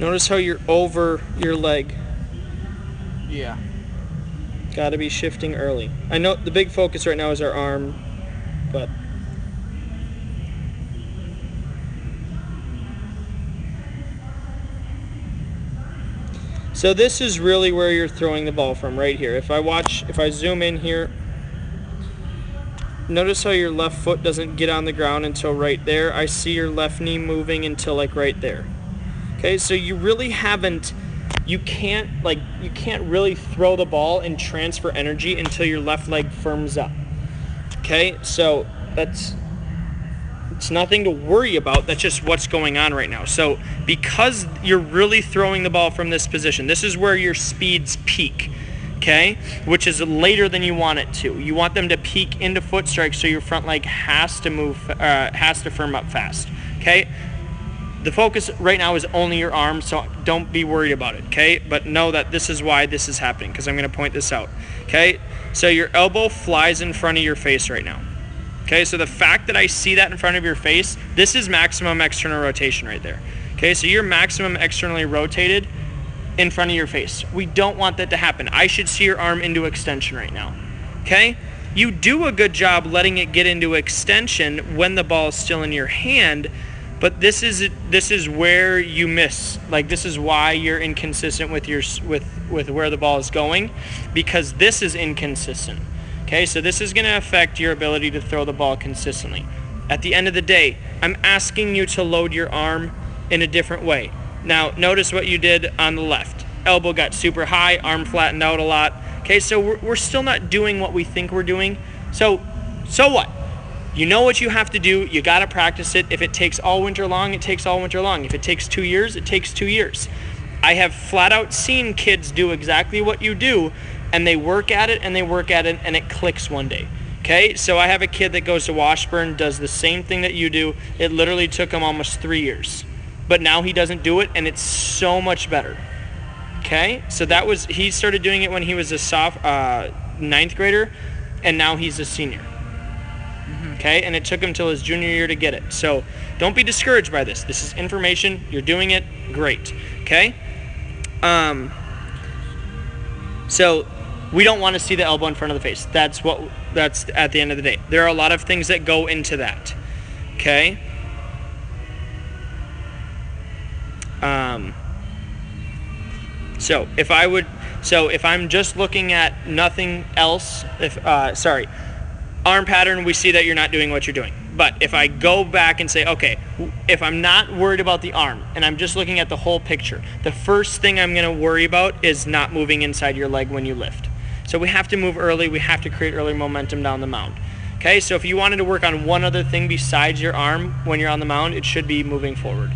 Notice how you're over your leg. Yeah. Got to be shifting early. I know the big focus right now is our arm, but so this is really where you're throwing the ball from, right here. If I zoom in here, notice how your left foot doesn't get on the ground until right there. I see your left knee moving until like right there. Okay, so you really haven't, you can't really throw the ball and transfer energy until your left leg firms up. Okay, so it's nothing to worry about. That's just what's going on right now. So because you're really throwing the ball from this position, this is where your speeds peak, okay, which is later than you want it to. You want them to peak into foot strikes, so your front leg has to firm up fast, okay? The focus right now is only your arm, so don't be worried about it, okay? But know that this is why this is happening, because I'm going to point this out, okay? So your elbow flies in front of your face right now. Okay, so the fact that I see that in front of your face, this is maximum external rotation right there. Okay, so you're maximum externally rotated in front of your face. We don't want that to happen. I should see your arm into extension right now. Okay, you do a good job letting it get into extension when the ball is still in your hand, but this is where you miss. Like, this is why you're inconsistent with where the ball is going, because this is inconsistent. Okay, so this is going to affect your ability to throw the ball consistently. At the end of the day, I'm asking you to load your arm in a different way. Now, notice what you did on the left. Elbow got super high, arm flattened out a lot. Okay, so we're still not doing what we think we're doing. So what? You know what you have to do. You got to practice it. If it takes all winter long, it takes all winter long. If it takes 2 years, it takes 2 years. I have flat out seen kids do exactly what you do, and they work at it and they work at it and it clicks one day. Okay, so I have a kid that goes to Washburn, does the same thing that you do. It literally took him almost 3 years, but now he doesn't do it, and it's so much better. Okay, so he started doing it when he was a ninth grader, and now he's a senior. Okay, and it took him till his junior year to get it. So don't be discouraged by this. This is information. You're doing it great. Okay. So we don't want to see the elbow in front of the face. That's at the end of the day. There are a lot of things that go into that. Okay. So if I'm just looking at nothing else, arm pattern, we see that you're not doing what you're doing. But if I go back and say, okay, if I'm not worried about the arm and I'm just looking at the whole picture, the first thing I'm going to worry about is not moving inside your leg when you lift. So we have to move early. We have to create early momentum down the mound. Okay, so if you wanted to work on one other thing besides your arm when you're on the mound, it should be moving forward.